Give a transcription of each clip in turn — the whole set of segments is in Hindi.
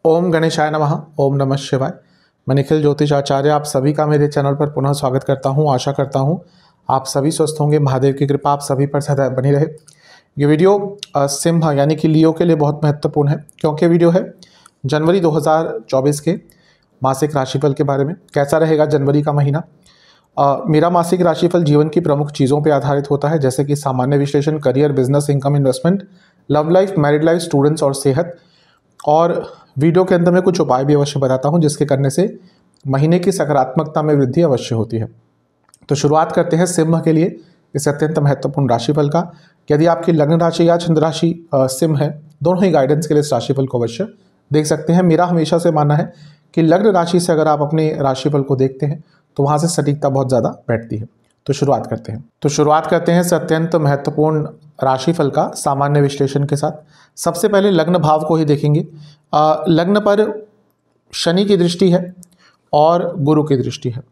ओम गणेशाय नमः। ओम नमः शिवाय। मैं निखिल ज्योतिष आचार्य आप सभी का मेरे चैनल पर पुनः स्वागत करता हूं। आशा करता हूं आप सभी स्वस्थ होंगे। महादेव की कृपा आप सभी पर सदैव बनी रहे। ये वीडियो सिंह यानी कि लियो के लिए बहुत महत्वपूर्ण है, क्योंकि वीडियो है जनवरी 2024 के मासिक राशिफल के बारे में। कैसा रहेगा जनवरी का महीना। मेरा मासिक राशिफल जीवन की प्रमुख चीज़ों पर आधारित होता है, जैसे कि सामान्य विश्लेषण, career, business, income, investment, love life, married life, students और सेहत। और वीडियो के अंदर मैं कुछ उपाय भी अवश्य बताता हूं, जिसके करने से महीने की सकारात्मकता में वृद्धि अवश्य होती है। तो शुरुआत करते हैं सिंह के लिए इस अत्यंत महत्वपूर्ण राशिफल का। यदि आपकी लग्न राशि या चंद्र राशि सिंह है, दोनों ही गाइडेंस के लिए इस राशिफल को अवश्य देख सकते हैं। मेरा हमेशा से मानना है कि लग्न राशि से अगर आप अपने राशिफल को देखते हैं तो वहाँ से सटीकता बहुत ज़्यादा बैठती है। तो शुरुआत करते हैं इस अत्यंत महत्वपूर्ण राशिफल का सामान्य विश्लेषण के साथ। सबसे पहले लग्न भाव को ही देखेंगे। लग्न पर शनि की दृष्टि है और गुरु की दृष्टि है।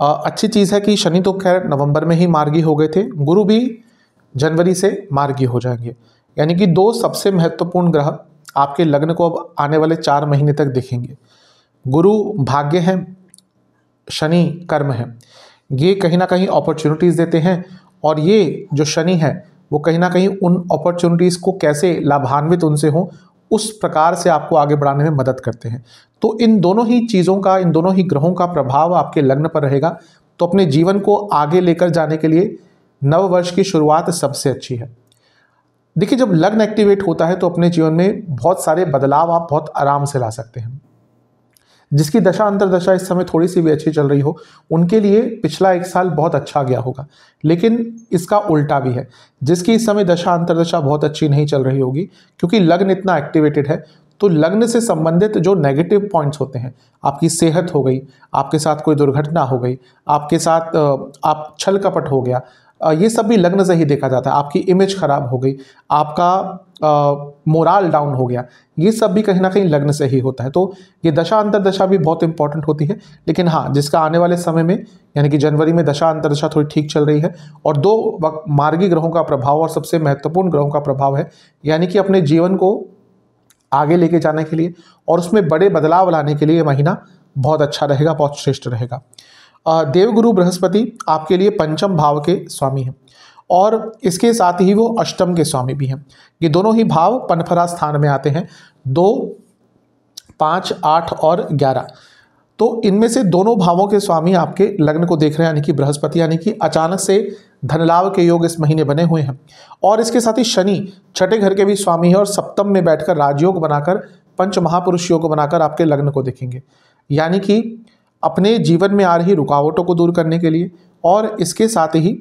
अच्छी चीज़ है कि शनि तो खैर नवंबर में ही मार्गी हो गए थे, गुरु भी जनवरी से मार्गी हो जाएंगे। यानी कि दो सबसे महत्वपूर्ण ग्रह आपके लग्न को अब आने वाले 4 महीने तक दिखेंगे। गुरु भाग्य है, शनि कर्म है। ये कहीं ना कहीं अपॉर्चुनिटीज़ देते हैं, और ये जो शनि है वो कहीं ना कहीं उन अपॉर्चुनिटीज़ को कैसे लाभान्वित उनसे हो, उस प्रकार से आपको आगे बढ़ाने में मदद करते हैं। तो इन दोनों ही चीज़ों का, इन दोनों ही ग्रहों का प्रभाव आपके लग्न पर रहेगा। तो अपने जीवन को आगे लेकर जाने के लिए नव वर्ष की शुरुआत सबसे अच्छी है। देखिए, जब लग्न एक्टिवेट होता है तो अपने जीवन में बहुत सारे बदलाव आप बहुत आराम से ला सकते हैं। जिसकी दशा अंतरदशा इस समय थोड़ी सी भी अच्छी चल रही हो, उनके लिए पिछला 1 साल बहुत अच्छा गया होगा। लेकिन इसका उल्टा भी है, जिसकी इस समय दशा अंतरदशा बहुत अच्छी नहीं चल रही होगी, क्योंकि लग्न इतना एक्टिवेटेड है। तो लग्न से संबंधित जो नेगेटिव पॉइंट्स होते हैं, आपकी सेहत हो गई, आपके साथ कोई दुर्घटना हो गई, आपके साथ आप छल कपट हो गया, ये सब भी लग्न से ही देखा जाता है। आपकी इमेज खराब हो गई, आपका मोराल डाउन हो गया, ये सब भी कहीं ना कहीं लग्न से ही होता है। तो ये दशा अंतरदशा भी बहुत इंपॉर्टेंट होती है। लेकिन हाँ, जिसका आने वाले समय में यानी कि जनवरी में दशा अंतरदशा थोड़ी ठीक चल रही है, और 2 मार्गी ग्रहों का प्रभाव और सबसे महत्वपूर्ण ग्रहों का प्रभाव है, यानी कि अपने जीवन को आगे लेके जाने के लिए और उसमें बड़े बदलाव लाने के लिए ये महीना बहुत अच्छा रहेगा, बहुत श्रेष्ठ रहेगा। देवगुरु बृहस्पति आपके लिए पंचम भाव के स्वामी हैं, और इसके साथ ही वो अष्टम के स्वामी भी हैं। ये दोनों ही भाव पनफरा स्थान में आते हैं, 2, 5, 8 और 11। तो इनमें से दोनों भावों के स्वामी आपके लग्न को देख रहे हैं, यानी कि बृहस्पति, यानी कि अचानक से धन लाभ के योग इस महीने बने हुए हैं। और इसके साथ ही शनि छठे घर के भी स्वामी है, और सप्तम में बैठकर राजयोग बनाकर, पंच महापुरुष योग बनाकर आपके लग्न को देखेंगे। यानी कि अपने जीवन में आ रही रुकावटों को दूर करने के लिए, और इसके साथ ही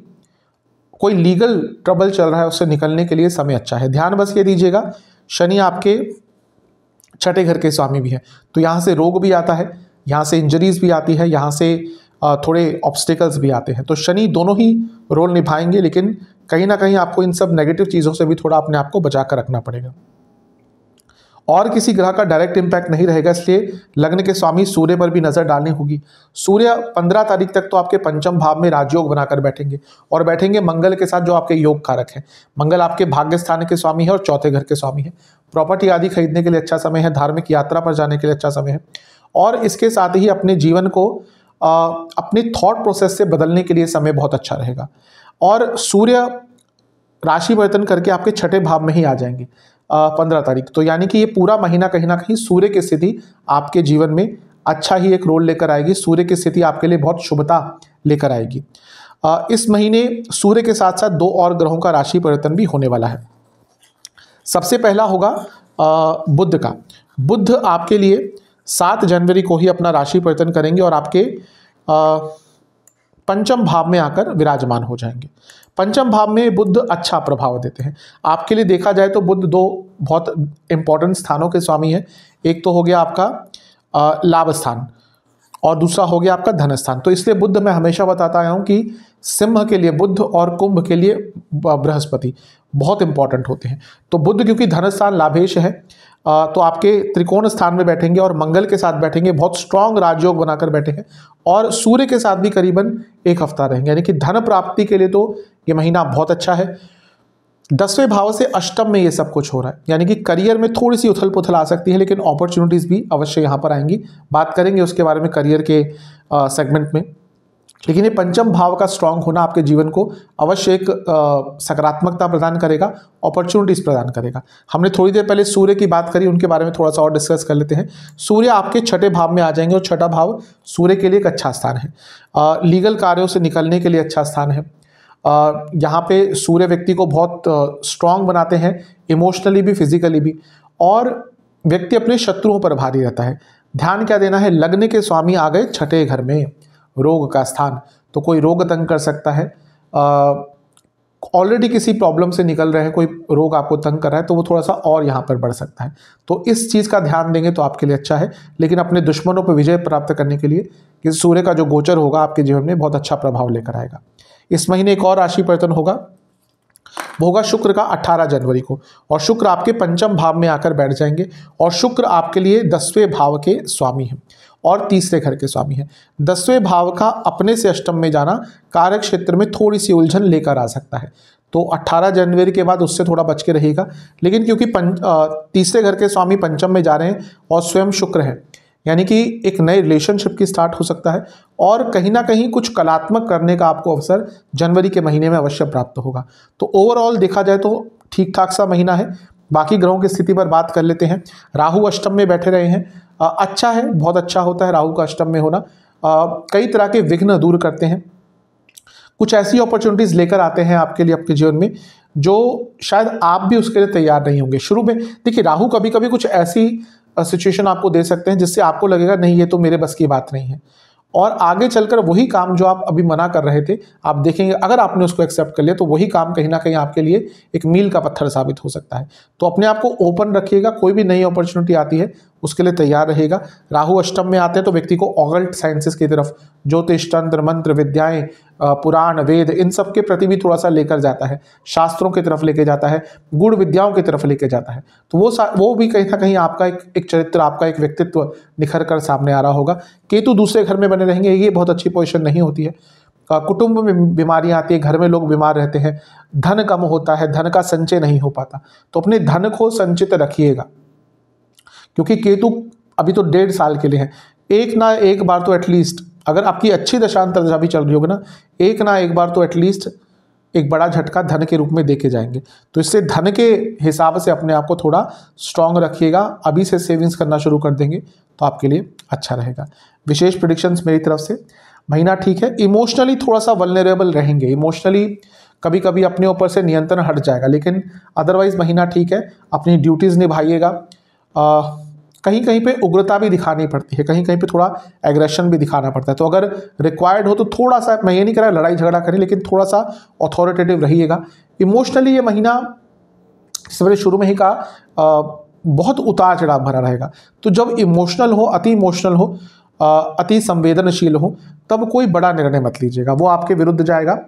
कोई लीगल ट्रबल चल रहा है उससे निकलने के लिए समय अच्छा है। ध्यान बस ये दीजिएगा, शनि आपके छठे घर के स्वामी भी है, तो यहाँ से रोग भी आता है, यहाँ से इंजरीज भी आती है, यहाँ से थोड़े ऑब्स्टिकल्स भी आते हैं। तो शनि दोनों ही रोल निभाएंगे, लेकिन कहीं ना कहीं आपको इन सब नेगेटिव चीज़ों से भी थोड़ा अपने आप को बचा कर रखना पड़ेगा। और किसी ग्रह का डायरेक्ट इम्पैक्ट नहीं रहेगा, इसलिए लग्न के स्वामी सूर्य पर भी नजर डालनी होगी। सूर्य 15 तारीख तक तो आपके पंचम भाव में राजयोग बनाकर बैठेंगे, और बैठेंगे मंगल के साथ, जो आपके योग कारक है। मंगल आपके भाग्य स्थान के स्वामी है और चौथे घर के स्वामी है। प्रॉपर्टी आदि खरीदने के लिए अच्छा समय है, धार्मिक यात्रा पर जाने के लिए अच्छा समय है, और इसके साथ ही अपने जीवन को अपने थॉट प्रोसेस से बदलने के लिए समय बहुत अच्छा रहेगा। और सूर्य राशि परिवर्तन करके आपके छठे भाव में ही आ जाएंगे 15 तारीख। तो यानी कि ये पूरा महीना कहीं ना कहीं सूर्य की स्थिति आपके जीवन में अच्छा ही एक रोल लेकर आएगी। सूर्य की स्थिति आपके लिए बहुत शुभता लेकर आएगी। इस महीने सूर्य के साथ साथ 2 और ग्रहों का राशि परिवर्तन भी होने वाला है। सबसे पहला होगा बुध का। बुध आपके लिए 7 जनवरी को ही अपना राशि परिवर्तन करेंगे और आपके पंचम भाव में आकर विराजमान हो जाएंगे। पंचम भाव में बुध अच्छा प्रभाव देते हैं। आपके लिए देखा जाए तो बुध 2 बहुत इंपॉर्टेंट स्थानों के स्वामी हैं। एक तो हो गया आपका लाभ स्थान, और दूसरा हो गया आपका धन स्थान। तो इसलिए बुध मैं हमेशा बताता आया हूँ कि सिंह के लिए बुध और कुंभ के लिए बृहस्पति बहुत इंपॉर्टेंट होते हैं। तो बुध क्योंकि धन स्थान लाभेश है, तो आपके त्रिकोण स्थान में बैठेंगे और मंगल के साथ बैठेंगे, बहुत स्ट्रांग राजयोग बनाकर बैठे हैं, और सूर्य के साथ भी करीबन 1 हफ्ता रहेंगे। यानी कि धन प्राप्ति के लिए तो ये महीना बहुत अच्छा है। 10वें भाव से अष्टम में ये सब कुछ हो रहा है, यानी कि करियर में थोड़ी सी उथल पुथल आ सकती है, लेकिन अपॉर्चुनिटीज़ भी अवश्य यहाँ पर आएंगी। बात करेंगे उसके बारे में करियर के सेगमेंट में। लेकिन ये पंचम भाव का स्ट्रांग होना आपके जीवन को अवश्य एक सकारात्मकता प्रदान करेगा, अपॉर्चुनिटीज़ प्रदान करेगा। हमने थोड़ी देर पहले सूर्य की बात करी, उनके बारे में थोड़ा सा और डिस्कस कर लेते हैं। सूर्य आपके छठे भाव में आ जाएंगे और छठा भाव सूर्य के लिए एक अच्छा स्थान है, लीगल कार्यों से निकलने के लिए अच्छा स्थान है। यहाँ पे सूर्य व्यक्ति को बहुत स्ट्रांग बनाते हैं, इमोशनली भी फिजिकली भी, और व्यक्ति अपने शत्रुओं पर भारी रहता है। ध्यान क्या देना है, लग्न के स्वामी आ गए छठे घर में, रोग का स्थान, तो कोई रोग तंग कर सकता है। ऑलरेडी किसी प्रॉब्लम से निकल रहे हैं, कोई रोग आपको तंग कर रहा है, तो वो थोड़ा सा और यहाँ पर बढ़ सकता है। तो इस चीज़ का ध्यान देंगे तो आपके लिए अच्छा है। लेकिन अपने दुश्मनों पर विजय प्राप्त करने के लिए इस सूर्य का जो गोचर होगा आपके जीवन में बहुत अच्छा प्रभाव लेकर आएगा। इस महीने एक और राशि परिवर्तन होगा, वो होगा शुक्र का 18 जनवरी को, और शुक्र आपके पंचम भाव में आकर बैठ जाएंगे। और शुक्र आपके लिए 10वें भाव के स्वामी हैं और तीसरे घर के स्वामी हैं। 10वें भाव का अपने से अष्टम में जाना कार्य क्षेत्र में थोड़ी सी उलझन लेकर आ सकता है, तो 18 जनवरी के बाद उससे थोड़ा बच के रहेगा। लेकिन क्योंकि तीसरे घर के स्वामी पंचम में जा रहे हैं और स्वयं शुक्र है, यानी कि एक नए रिलेशनशिप की स्टार्ट हो सकता है, और कहीं ना कहीं कुछ कलात्मक करने का आपको अवसर जनवरी के महीने में अवश्य प्राप्त होगा। तो ओवरऑल देखा जाए तो ठीक ठाक सा महीना है। बाकी ग्रहों की स्थिति पर बात कर लेते हैं। राहु अष्टम में बैठे रहे हैं, अच्छा है, बहुत अच्छा होता है राहु का अष्टम में होना। कई तरह के विघ्न दूर करते हैं, कुछ ऐसी अपॉर्चुनिटीज़ लेकर आते हैं आपके लिए आपके जीवन में जो शायद आप भी उसके लिए तैयार नहीं होंगे शुरू में। देखिए, राहु कभी कभी कुछ ऐसी सिचुएशन आपको दे सकते हैं जिससे आपको लगेगा नहीं ये तो मेरे बस की बात नहीं है, और आगे चलकर वही काम जो आप अभी मना कर रहे थे, आप देखेंगे अगर आपने उसको एक्सेप्ट कर लिया तो वही काम कहीं ना कहीं आपके लिए एक मील का पत्थर साबित हो सकता है। तो अपने आप को ओपन रखिएगा, कोई भी नई अपॉर्चुनिटी आती है उसके लिए तैयार रहेगा। राहु अष्टम में आते हैं तो व्यक्ति को ऑकल्ट साइंसेस की तरफ, ज्योतिष, तंत्र, मंत्र विद्याएं, पुराण, वेद, इन सब के प्रति भी थोड़ा सा लेकर जाता है, शास्त्रों की तरफ लेके जाता है, गुण विद्याओं की तरफ लेके जाता है। तो वो भी कहीं ना कहीं आपका एक चरित्र, आपका एक व्यक्तित्व निखर कर सामने आ रहा होगा। केतु दूसरे घर में बने रहेंगे, ये बहुत अच्छी पोजीशन नहीं होती है। कुटुंब में बीमारियां आती है, घर में लोग बीमार रहते हैं, धन कम होता है, धन का संचय नहीं हो पाता। तो अपने धन को संचित रखिएगा, क्योंकि केतु अभी तो 1.5 साल के लिए है। एक ना एक बार तो एटलीस्ट, अगर आपकी अच्छी दशांतर दशा भी चल रही होगी ना, एक ना एक बार तो एटलीस्ट एक बड़ा झटका धन के रूप में देके जाएंगे। तो इससे धन के हिसाब से अपने आप को थोड़ा स्ट्रांग रखिएगा। अभी से सेविंग्स करना शुरू कर देंगे तो आपके लिए अच्छा रहेगा। विशेष प्रेडिक्शंस मेरी तरफ से, महीना ठीक है। इमोशनली थोड़ा सा वल्नरेबल रहेंगे, इमोशनली कभी कभी अपने ऊपर से नियंत्रण हट जाएगा, लेकिन अदरवाइज महीना ठीक है। अपनी ड्यूटीज़ निभाइएगा। कहीं कहीं पे उग्रता भी दिखानी पड़ती है, कहीं कहीं पे थोड़ा एग्रेशन भी दिखाना पड़ता है। तो अगर रिक्वायर्ड हो तो थोड़ा सा, मैं ये नहीं कह रहा लड़ाई झगड़ा करें, लेकिन थोड़ा सा अथॉरिटेटिव रहिएगा। इमोशनली ये महीना, इससे शुरू में ही कहा, बहुत उतार चढ़ाव भरा रहेगा। तो जब इमोशनल हो, अति इमोशनल हो, अति संवेदनशील हो, तब कोई बड़ा निर्णय मत लीजिएगा, वो आपके विरुद्ध जाएगा।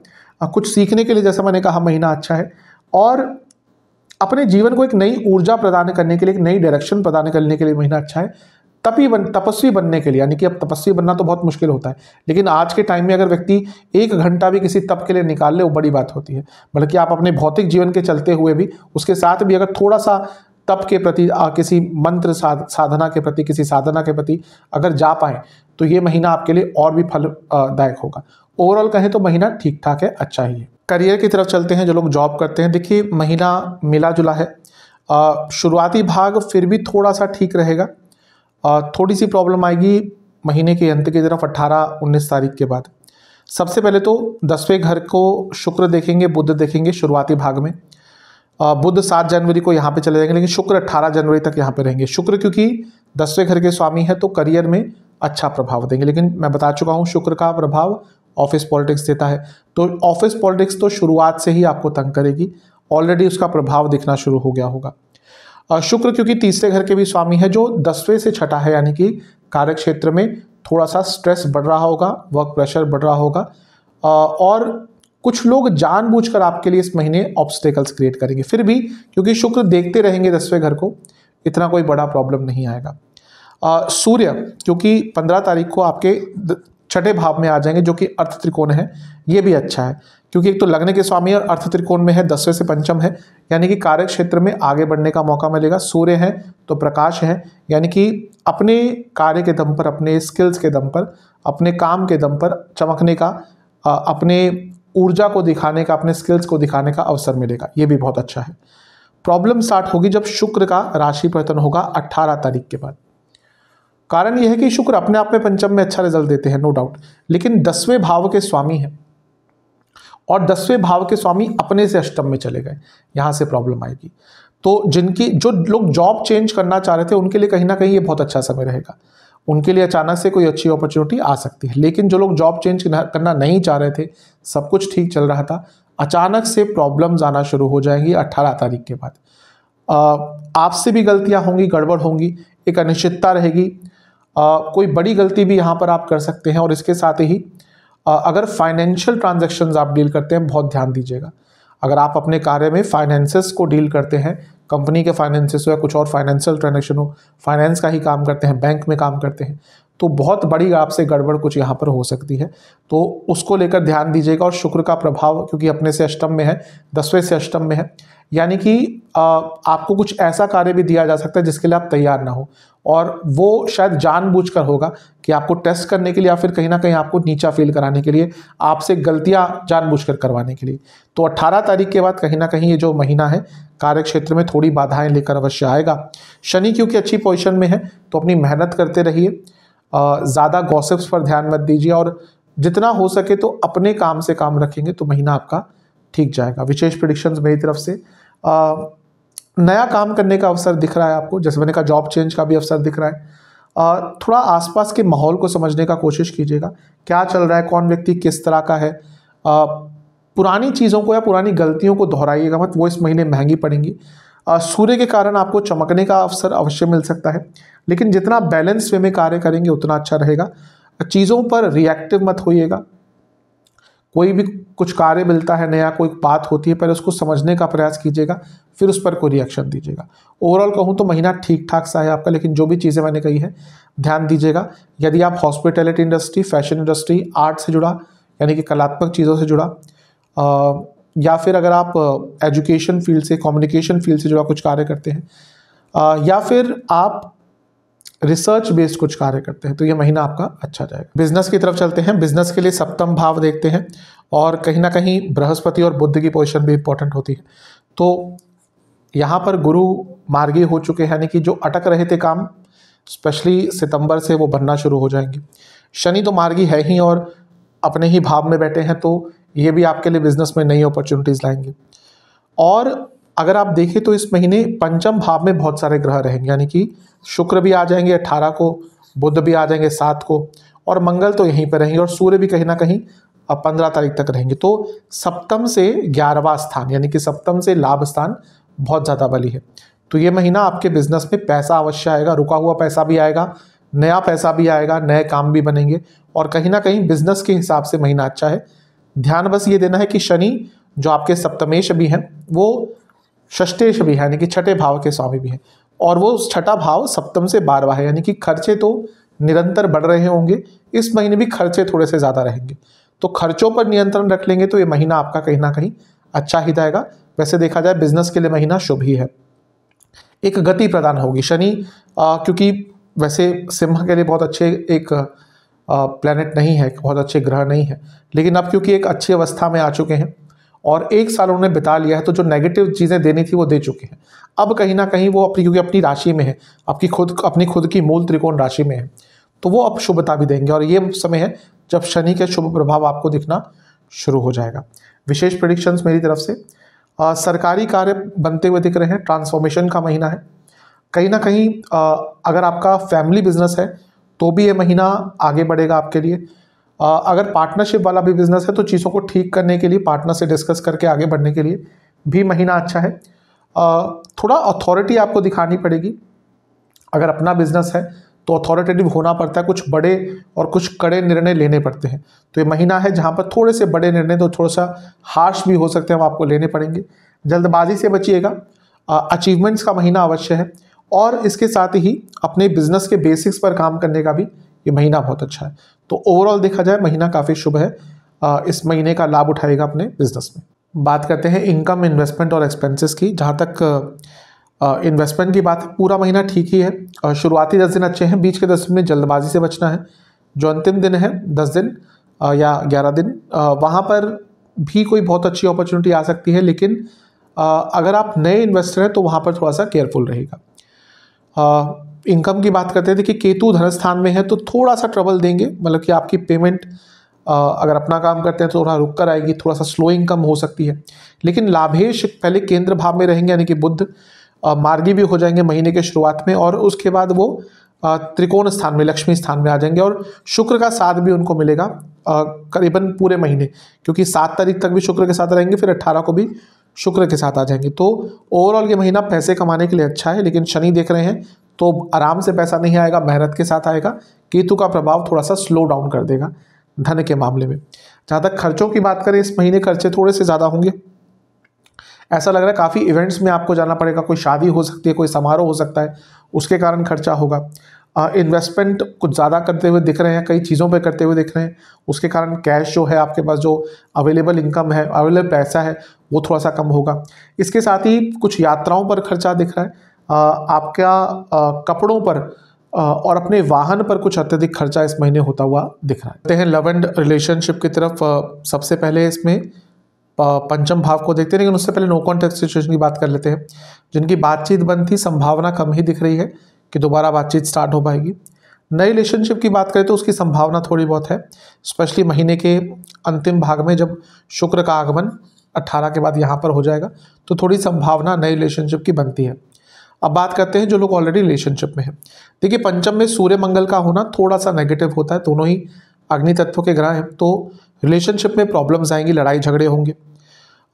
कुछ सीखने के लिए, जैसा मैंने कहा, महीना अच्छा है। और अपने जीवन को एक नई ऊर्जा प्रदान करने के लिए, एक नई डायरेक्शन प्रदान करने के लिए महीना अच्छा है। तपस्वी बनने के लिए, यानी कि अब तपस्वी बनना तो बहुत मुश्किल होता है, लेकिन आज के टाइम में अगर व्यक्ति 1 घंटा भी किसी तप के लिए निकाल ले, वो बड़ी बात होती है। बल्कि आप अपने भौतिक जीवन के चलते हुए भी, उसके साथ भी अगर थोड़ा सा तप के प्रति, किसी मंत्र साधना के प्रति, किसी साधना के प्रति अगर जा पाए, तो ये महीना आपके लिए और भी फलदायक होगा। ओवरऑल कहें तो महीना ठीक ठाक है, अच्छा ही है। करियर की तरफ चलते हैं, जो लोग जॉब करते हैं। देखिए, महीना मिला जुला है। शुरुआती भाग फिर भी थोड़ा सा ठीक रहेगा, थोड़ी सी प्रॉब्लम आएगी महीने के अंत की तरफ, 18-19 तारीख के बाद। सबसे पहले तो 10वें घर को शुक्र देखेंगे, बुध देखेंगे शुरुआती भाग में। बुध 7 जनवरी को यहाँ पे चले जाएंगे, लेकिन शुक्र 18 जनवरी तक यहाँ पे रहेंगे। शुक्र क्योंकि 10वें घर के स्वामी है, तो करियर में अच्छा प्रभाव देंगे। लेकिन मैं बता चुका हूँ, शुक्र का प्रभाव ऑफिस पॉलिटिक्स देता है, तो ऑफिस पॉलिटिक्स तो शुरुआत से ही आपको तंग करेगी, ऑलरेडी उसका प्रभाव दिखना शुरू हो गया होगा। शुक्र क्योंकि तीसरे घर के भी स्वामी है, जो 10वें से छठा है, यानी कि कार्य क्षेत्र में थोड़ा सा स्ट्रेस बढ़ रहा होगा, वर्क प्रेशर बढ़ रहा होगा, और कुछ लोग जानबूझकर आपके लिए इस महीने ऑब्स्टेकल्स क्रिएट करेंगे। फिर भी क्योंकि शुक्र देखते रहेंगे 10वें घर को, इतना कोई बड़ा प्रॉब्लम नहीं आएगा। सूर्य क्योंकि 15 तारीख को आपके छठे भाव में आ जाएंगे, जो कि अर्थ त्रिकोण है, ये भी अच्छा है। क्योंकि एक तो लगने के स्वामी और अर्थ त्रिकोण में है, 10वें से पंचम है, यानी कि कार्य क्षेत्र में आगे बढ़ने का मौका मिलेगा। सूर्य है तो प्रकाश है, यानी कि अपने कार्य के दम पर, अपने स्किल्स के दम पर, अपने काम के दम पर चमकने का, अपने ऊर्जा को दिखाने का, अपने स्किल्स को दिखाने का अवसर मिलेगा। ये भी बहुत अच्छा है। प्रॉब्लम स्टार्ट होगी जब शुक्र का राशि परिवर्तन होगा 18 तारीख के बाद। कारण यह है कि शुक्र अपने आप में पंचम में अच्छा रिजल्ट देते हैं, नो डाउट, लेकिन 10वें भाव के स्वामी हैं और 10वें भाव के स्वामी अपने से अष्टम में चले गए, यहां से प्रॉब्लम आएगी। तो जो लोग जॉब चेंज करना चाह रहे थे उनके लिए कहीं ना कहीं ये बहुत अच्छा समय रहेगा। उनके लिए अचानक से कोई अच्छी अपॉर्चुनिटी आ सकती है। लेकिन जो लोग जॉब चेंज करना नहीं चाह रहे थे, सब कुछ ठीक चल रहा था, अचानक से प्रॉब्लम्स आना शुरू हो जाएंगी 18 तारीख के बाद। आपसे भी गलतियां होंगी, गड़बड़ होंगी, एक अनिश्चितता रहेगी। कोई बड़ी गलती भी यहाँ पर आप कर सकते हैं। और इसके साथ ही अगर फाइनेंशियल ट्रांजैक्शंस आप डील करते हैं, बहुत ध्यान दीजिएगा। अगर आप अपने कार्य में फाइनेंसेस को डील करते हैं, कंपनी के फाइनेंसेस हो या कुछ और फाइनेंशियल ट्रांजैक्शन हो, फाइनेंस का ही काम करते हैं, बैंक में काम करते हैं, तो बहुत बड़ी आपसे गड़बड़ कुछ यहाँ पर हो सकती है। तो उसको लेकर ध्यान दीजिएगा। और शुक्र का प्रभाव क्योंकि अपने से अष्टम में है, 10वें से अष्टम में है, यानी कि आपको कुछ ऐसा कार्य भी दिया जा सकता है जिसके लिए आप तैयार ना हो, और वो शायद जानबूझकर होगा कि आपको टेस्ट करने के लिए या फिर कहीं ना कहीं आपको नीचा फील कराने के लिए, आपसे गलतियां जानबूझकर करवाने के लिए। तो 18 तारीख के बाद कहीं ना कहीं ये जो महीना है कार्य क्षेत्र में थोड़ी बाधाएं लेकर अवश्य आएगा। शनि क्योंकि अच्छी पोजीशन में है तो अपनी मेहनत करते रहिए, ज़्यादा गॉसिप्स पर ध्यान मत दीजिए, और जितना हो सके तो अपने काम से काम रखेंगे तो महीना आपका ठीक जाएगा। विशेष प्रेडिक्शंस मेरी तरफ से। नया काम करने का अवसर दिख रहा है आपको, जैसे मैंने कहा जॉब चेंज का भी अवसर दिख रहा है। थोड़ा आसपास के माहौल को समझने का कोशिश कीजिएगा, क्या चल रहा है, कौन व्यक्ति किस तरह का है। पुरानी चीज़ों को या पुरानी गलतियों को दोहराइएगा मत, वो इस महीने महंगी पड़ेंगी। सूर्य के कारण आपको चमकने का अवसर अवश्य मिल सकता है, लेकिन जितना बैलेंस वे में कार्य करेंगे उतना अच्छा रहेगा। चीज़ों पर रिएक्टिव मत होइएगा। कोई भी कुछ कार्य मिलता है नया, कोई बात होती है, पहले उसको समझने का प्रयास कीजिएगा, फिर उस पर कोई रिएक्शन दीजिएगा। ओवरऑल कहूँ तो महीना ठीक ठाक सा है आपका, लेकिन जो भी चीज़ें मैंने कही है ध्यान दीजिएगा। यदि आप hospitality industry, fashion industry, art से जुड़ा यानी कि कलात्मक चीज़ों से जुड़ा, या फिर अगर आप एजुकेशन फील्ड से, कम्युनिकेशन फील्ड से जुड़ा कुछ कार्य करते हैं, या फिर आप रिसर्च बेस्ड कुछ कार्य करते हैं, तो ये महीना आपका अच्छा जाएगा। बिजनेस की तरफ चलते हैं। बिजनेस के लिए सप्तम भाव देखते हैं, और कहीं ना कहीं बृहस्पति और बुध की पोजीशन भी इंपॉर्टेंट होती है। तो यहाँ पर गुरु मार्गी हो चुके हैं, यानी कि जो अटक रहे थे काम, स्पेशली सितंबर से वो बनना शुरू हो जाएंगे। शनि तो मार्गी है ही और अपने ही भाव में बैठे हैं, तो ये भी आपके लिए बिजनेस में नई अपॉर्चुनिटीज़ लाएंगे। और अगर आप देखें तो इस महीने पंचम भाव में बहुत सारे ग्रह रहेंगे, यानी कि शुक्र भी आ जाएंगे 18 को, बुध भी आ जाएंगे 7 को, और मंगल तो यहीं पर रहेंगे, और सूर्य भी कहीं ना कहीं 15 तारीख तक रहेंगे। तो सप्तम से 11वां स्थान, यानी कि सप्तम से लाभ स्थान बहुत ज़्यादा बली है। तो ये महीना आपके बिजनेस में पैसा अवश्य आएगा, रुका हुआ पैसा भी आएगा, नया पैसा भी आएगा, नए काम भी बनेंगे, और कहीं ना कहीं बिजनेस के हिसाब से महीना अच्छा है। ध्यान बस ये देना है कि शनि जो आपके सप्तमेश भी हैं वो षष्ठेश भी है, यानी कि छठे भाव के स्वामी भी हैं, और वो छठा भाव सप्तम से 12वां है, यानी कि खर्चे तो निरंतर बढ़ रहे होंगे। इस महीने भी खर्चे थोड़े से ज़्यादा रहेंगे, तो खर्चों पर नियंत्रण रख लेंगे तो ये महीना आपका कहीं ना कहीं अच्छा ही जाएगा। वैसे देखा जाए बिजनेस के लिए महीना शुभ ही है, एक गति प्रदान होगी। शनि क्योंकि वैसे सिंह के लिए बहुत अच्छे एक प्लैनेट नहीं है, बहुत अच्छे ग्रह नहीं है, लेकिन अब क्योंकि एक अच्छी अवस्था में आ चुके हैं और 1 साल उन्होंने बिता लिया है, तो जो नेगेटिव चीज़ें देनी थी वो दे चुके हैं। अब कहीं ना कहीं वो क्योंकि अपनी राशि में है, अपनी खुद की मूल त्रिकोण राशि में है, तो वो अब शुभता भी देंगे, और ये समय है जब शनि के शुभ प्रभाव आपको दिखना शुरू हो जाएगा। विशेष प्रेडिक्शंस मेरी तरफ से। सरकारी कार्य बनते हुए दिख रहे हैं, ट्रांसफॉर्मेशन का महीना है। कहीं ना कहीं अगर आपका फैमिली बिजनेस है तो भी ये महीना आगे बढ़ेगा आपके लिए। अगर पार्टनरशिप वाला भी बिजनेस है तो चीज़ों को ठीक करने के लिए, पार्टनर से डिस्कस करके आगे बढ़ने के लिए भी महीना अच्छा है। थोड़ा अथॉरिटी आपको दिखानी पड़ेगी। अगर अपना बिजनेस है तो अथॉरिटेटिव होना पड़ता है, कुछ बड़े और कुछ कड़े निर्णय लेने पड़ते हैं। तो ये महीना है जहाँ पर थोड़े से बड़े निर्णय तो थोड़ा सा हार्श भी हो सकते हैं, वो आपको लेने पड़ेंगे। जल्दबाजी से बचिएगा। अचीवमेंट्स का महीना अवश्य है, और इसके साथ ही अपने बिजनेस के बेसिक्स पर काम करने का भी ये महीना बहुत अच्छा है। तो ओवरऑल देखा जाए महीना काफ़ी शुभ है। इस महीने का लाभ उठाएगा अपने बिजनेस में। बात करते हैं इनकम, इन्वेस्टमेंट और एक्सपेंसेस की। जहाँ तक इन्वेस्टमेंट की बात है, पूरा महीना ठीक ही है। शुरुआती 10 दिन अच्छे हैं, बीच के 10 दिन में जल्दबाजी से बचना है। जो अंतिम दिन है 10 दिन या 11 दिन, वहाँ पर भी कोई बहुत अच्छी अपॉर्चुनिटी आ सकती है, लेकिन अगर आप नए इन्वेस्टर हैं तो वहाँ पर थोड़ा सा केयरफुल रहेगा। इनकम की बात करते हैं, देखिए केतु धन स्थान में है तो थोड़ा सा ट्रबल देंगे, मतलब कि आपकी पेमेंट अगर अपना काम करते हैं तो थोड़ा रुक कर आएगी, थोड़ा सा स्लो इनकम हो सकती है। लेकिन लाभेश पहले केंद्र भाव में रहेंगे, यानी कि बुध मार्गी भी हो जाएंगे महीने के शुरुआत में, और उसके बाद वो त्रिकोण स्थान में, लक्ष्मी स्थान में आ जाएंगे, और शुक्र का साथ भी उनको मिलेगा करीबन पूरे महीने, क्योंकि 7 तारीख तक भी शुक्र के साथ रहेंगे, फिर 18 को भी शुक्र के साथ आ जाएंगे। तो ओवरऑल ये महीना पैसे कमाने के लिए अच्छा है, लेकिन शनि देख रहे हैं तो आराम से पैसा नहीं आएगा, मेहनत के साथ आएगा। केतु का प्रभाव थोड़ा सा स्लो डाउन कर देगा धन के मामले में। जहाँ तक खर्चों की बात करें, इस महीने खर्चे थोड़े से ज़्यादा होंगे। ऐसा लग रहा है काफ़ी इवेंट्स में आपको जाना पड़ेगा, कोई शादी हो सकती है, कोई समारोह हो सकता है, उसके कारण खर्चा होगा। इन्वेस्टमेंट कुछ ज़्यादा करते हुए दिख रहे हैं, कई चीज़ों पे करते हुए दिख रहे हैं, उसके कारण कैश जो है आपके पास, जो अवेलेबल इनकम है, अवेलेबल पैसा है, वो थोड़ा सा कम होगा। इसके साथ ही कुछ यात्राओं पर खर्चा दिख रहा है, आपका कपड़ों पर और अपने वाहन पर कुछ अत्यधिक खर्चा इस महीने होता हुआ दिख रहा है। लव एंड रिलेशनशिप की तरफ सबसे पहले इसमें पंचम भाव को देखते हैं, लेकिन उससे पहले नो कॉन्टैक्ट सिचुएशन की बात कर लेते हैं। जिनकी बातचीत बंद थी, संभावना कम ही दिख रही है कि दोबारा बातचीत स्टार्ट हो पाएगी। नई रिलेशनशिप की बात करें तो उसकी संभावना थोड़ी बहुत है, स्पेशली महीने के अंतिम भाग में जब शुक्र का आगमन 18 के बाद यहाँ पर हो जाएगा, तो थोड़ी संभावना नई रिलेशनशिप की बनती है। अब बात करते हैं जो लोग ऑलरेडी रिलेशनशिप में हैं। देखिए पंचम में सूर्य मंगल का होना थोड़ा सा नेगेटिव होता है, दोनों ही अग्नि तत्व के ग्रह हैं, तो रिलेशनशिप में प्रॉब्लम्स आएंगी, लड़ाई झगड़े होंगे।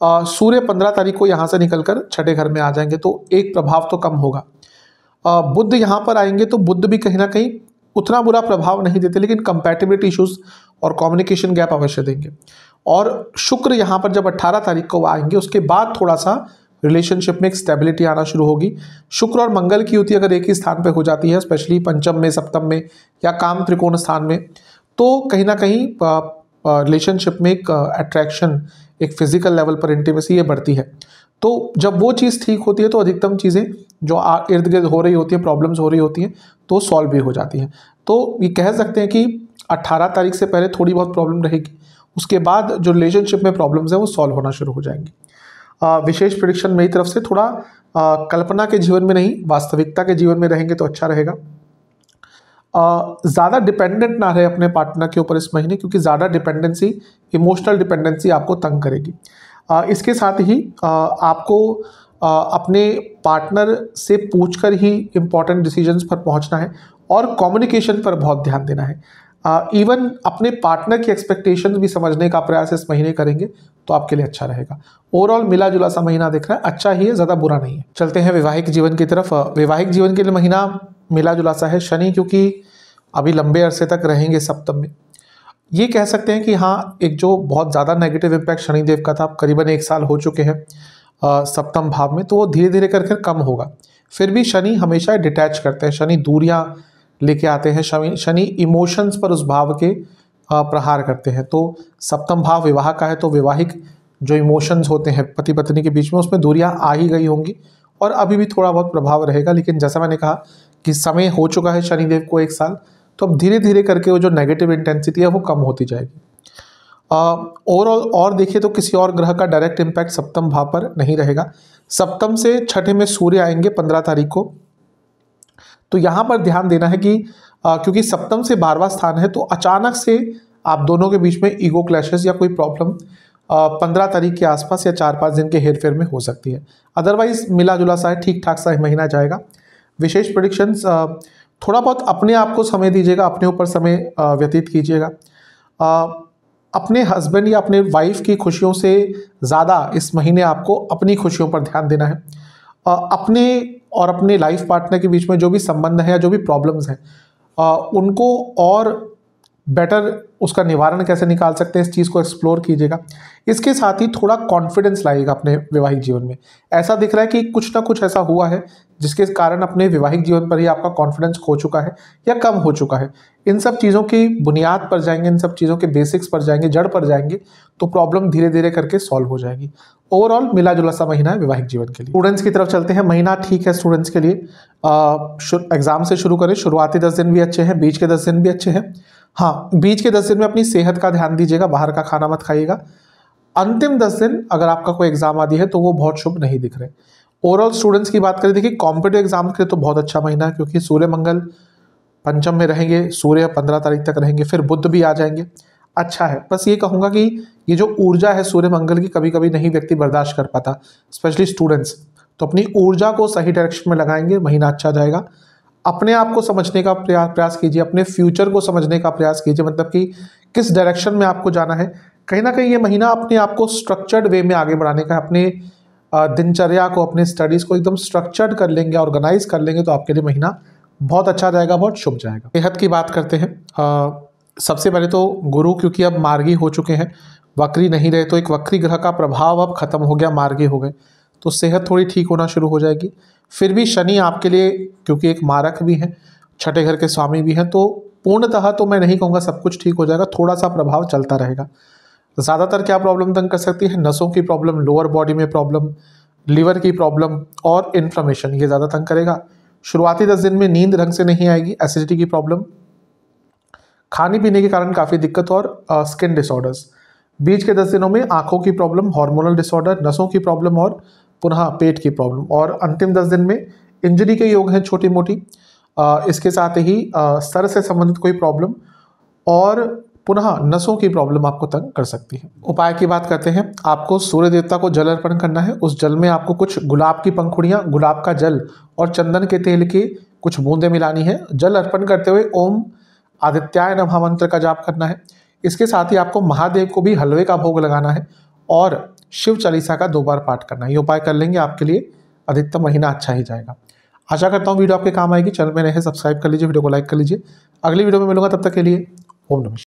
सूर्य 15 तारीख को यहाँ से निकलकर छठे घर में आ जाएंगे, तो एक प्रभाव तो कम होगा। बुध यहाँ पर आएंगे तो बुध भी कहीं ना कहीं उतना बुरा प्रभाव नहीं देते, लेकिन कंपैटिबिलिटी इश्यूज और कम्युनिकेशन गैप अवश्य देंगे। और शुक्र यहाँ पर जब 18 तारीख को आएंगे, उसके बाद थोड़ा सा रिलेशनशिप में एक स्टेबिलिटी आना शुरू होगी। शुक्र और मंगल की युति अगर एक ही स्थान पे हो जाती है, स्पेशली पंचम में, सप्तम में या काम त्रिकोण स्थान में, तो कहीं ना कहीं रिलेशनशिप में एक अट्रैक्शन, एक फिजिकल लेवल पर इंटीमेसी ये बढ़ती है। तो जब वो चीज़ ठीक होती है तो अधिकतम चीज़ें जो इर्द गिर्द हो रही होती हैं, प्रॉब्लम्स हो रही होती हैं, तो सॉल्व भी हो जाती हैं। तो ये कह सकते हैं कि 18 तारीख से पहले थोड़ी बहुत प्रॉब्लम रहेगी, उसके बाद जो रिलेशनशिप में प्रॉब्लम्स हैं वो सॉल्व होना शुरू हो जाएंगी। विशेष प्रेडिक्शन मेरी तरफ से, थोड़ा कल्पना के जीवन में नहीं, वास्तविकता के जीवन में रहेंगे तो अच्छा रहेगा। ज़्यादा डिपेंडेंट ना रहे अपने पार्टनर के ऊपर इस महीने, क्योंकि ज़्यादा डिपेंडेंसी, इमोशनल डिपेंडेंसी आपको तंग करेगी। इसके साथ ही आपको अपने पार्टनर से पूछकर ही इम्पॉर्टेंट डिसीजंस पर पहुंचना है, और कम्युनिकेशन पर बहुत ध्यान देना है। इवन अपने पार्टनर की एक्सपेक्टेशंस भी समझने का प्रयास इस महीने करेंगे तो आपके लिए अच्छा रहेगा। ओवरऑल मिला जुला सा महीना दिख रहा है, अच्छा ही है, ज़्यादा बुरा नहीं है। चलते हैं वैवाहिक जीवन की तरफ। वैवाहिक जीवन के लिए महीना मिला जुला सा है। शनि क्योंकि अभी लंबे अरसे तक रहेंगे सप्तम में, ये कह सकते हैं कि हाँ, एक जो बहुत ज़्यादा नेगेटिव इम्पैक्ट शनिदेव का था, करीबन 1 साल हो चुके हैं सप्तम भाव में, तो वो धीरे धीरे करके कम होगा। फिर भी शनि हमेशा डिटैच करते हैं, शनि दूरियां लेके आते हैं, शनि इमोशंस पर उस भाव के प्रहार करते हैं। तो सप्तम भाव विवाह का है, तो वैवाहिक जो इमोशंस होते हैं पति पत्नी के बीच में, उसमें दूरियां आ ही गई होंगी, और अभी भी थोड़ा बहुत प्रभाव रहेगा। लेकिन जैसा मैंने कहा कि समय हो चुका है शनिदेव को 1 साल, तो अब धीरे धीरे करके वो जो नेगेटिव इंटेंसिटी है वो कम होती जाएगी। ओवरऑल और देखिए तो किसी और ग्रह का डायरेक्ट इम्पैक्ट सप्तम भाव पर नहीं रहेगा। सप्तम से छठे में सूर्य आएंगे 15 तारीख को, तो यहाँ पर ध्यान देना है कि क्योंकि सप्तम से 12वां स्थान है, तो अचानक से आप दोनों के बीच में ईगो क्लैशेस या कोई प्रॉब्लम 15 तारीख के आसपास या 4-5 दिन के हेरफेर में हो सकती है। अदरवाइज मिला जुला सा है, ठीक ठाक सा महीना जाएगा। विशेष प्रेडिक्शंस, थोड़ा बहुत अपने आप को समय दीजिएगा, अपने ऊपर समय व्यतीत कीजिएगा। अपने हस्बैंड या अपने वाइफ की खुशियों से ज़्यादा इस महीने आपको अपनी खुशियों पर ध्यान देना है। अपने और अपने लाइफ पार्टनर के बीच में जो भी संबंध है या जो भी प्रॉब्लम्स हैं, उनको और बेटर उसका निवारण कैसे निकाल सकते हैं, इस चीज़ को एक्सप्लोर कीजिएगा। इसके साथ ही थोड़ा कॉन्फिडेंस लाइएगा अपने वैवाहिक जीवन में। ऐसा दिख रहा है कि कुछ ना कुछ ऐसा हुआ है जिसके कारण अपने वैवाहिक जीवन पर ही आपका कॉन्फिडेंस खो चुका है या कम हो चुका है। इन सब चीज़ों की बुनियाद पर जाएंगे, इन सब चीज़ों के बेसिक्स पर जाएंगे, जड़ पर जाएंगे, तो प्रॉब्लम धीरे धीरे करके सॉल्व हो जाएगी। ओवरऑल मिला जुला सा महीना है वैवाहिक जीवन के लिए। स्टूडेंट्स की तरफ चलते हैं। महीना ठीक है स्टूडेंट्स के लिए। एग्जाम से शुरू करें, शुरुआती 10 दिन भी अच्छे हैं, बीच के 10 दिन भी अच्छे हैं। हाँ, बीच के 10 दिन में अपनी सेहत का ध्यान दीजिएगा, बाहर का खाना मत खाइएगा। अंतिम 10 दिन अगर आपका कोई एग्जाम आदि है तो वो बहुत शुभ नहीं दिख रहे। ओवरऑल स्टूडेंट्स की बात करें, देखिए कॉम्पिटेटिव एग्जाम के लिए तो बहुत अच्छा महीना है, क्योंकि सूर्य मंगल पंचम में रहेंगे, सूर्य 15 तारीख तक रहेंगे, फिर बुध भी आ जाएंगे। अच्छा है। बस ये कहूँगा कि ये जो ऊर्जा है सूर्य मंगल की, कभी कभी नहीं व्यक्ति बर्दाश्त कर पाता, स्पेशली स्टूडेंट्स। तो अपनी ऊर्जा को सही डायरेक्शन में लगाएंगे, महीना अच्छा जाएगा। अपने आप को समझने का प्रयास कीजिए, अपने फ्यूचर को समझने का प्रयास कीजिए, मतलब कि किस डायरेक्शन में आपको जाना है। कहीं ना कहीं ये महीना अपने आप को स्ट्रक्चर्ड वे में आगे बढ़ाने का, अपने दिनचर्या को, अपने स्टडीज़ को एकदम स्ट्रक्चर्ड कर लेंगे, ऑर्गेनाइज कर लेंगे, तो आपके लिए महीना बहुत अच्छा जाएगा, बहुत शुभ जाएगा। सेहत की बात करते हैं। सबसे पहले तो गुरु क्योंकि अब मार्गी हो चुके हैं, वक्री नहीं रहे, तो एक वक्री ग्रह का प्रभाव अब खत्म हो गया, मार्गी हो गए, तो सेहत थोड़ी ठीक होना शुरू हो जाएगी। फिर भी शनि आपके लिए, क्योंकि एक मारक भी हैं, छठे घर के स्वामी भी हैं, तो पूर्णतः तो मैं नहीं कहूँगा सब कुछ ठीक हो जाएगा, थोड़ा सा प्रभाव चलता रहेगा। ज़्यादातर क्या प्रॉब्लम तंग कर सकती है? नसों की प्रॉब्लम, लोअर बॉडी में प्रॉब्लम, लीवर की प्रॉब्लम और इन्फ्लेमेशन, ये ज़्यादा तंग करेगा। शुरुआती 10 दिन में नींद ढंग से नहीं आएगी, एसिडिटी की प्रॉब्लम, खाने पीने के कारण काफ़ी दिक्कत और स्किन डिसऑर्डर्स। बीच के 10 दिनों में आंखों की प्रॉब्लम, हार्मोनल डिसऑर्डर, नसों की प्रॉब्लम और पुनः पेट की प्रॉब्लम। और अंतिम 10 दिन में इंजरी के योग हैं छोटी मोटी, इसके साथ ही सर से संबंधित कोई प्रॉब्लम और पुनः नसों की प्रॉब्लम आपको तंग कर सकती है। उपाय की बात करते हैं। आपको सूर्य देवता को जल अर्पण करना है। उस जल में आपको कुछ गुलाब की पंखुड़ियाँ, गुलाब का जल और चंदन के तेल की कुछ बूंदें मिलानी है। जल अर्पण करते हुए ओम आदित्याय नमः मंत्र का जाप करना है। इसके साथ ही आपको महादेव को भी हलवे का भोग लगाना है और शिव चालीसा का 2 बार पाठ करना है। ये उपाय कर लेंगे, आपके लिए अधिकतम महीना अच्छा ही जाएगा। आशा करता हूँ वीडियो आपके काम आएगी। चैनल में नए हैं, सब्सक्राइब कर लीजिए, वीडियो को लाइक कर लीजिए। अगली वीडियो में मिलूंगा, तब तक के लिए ओम नमः।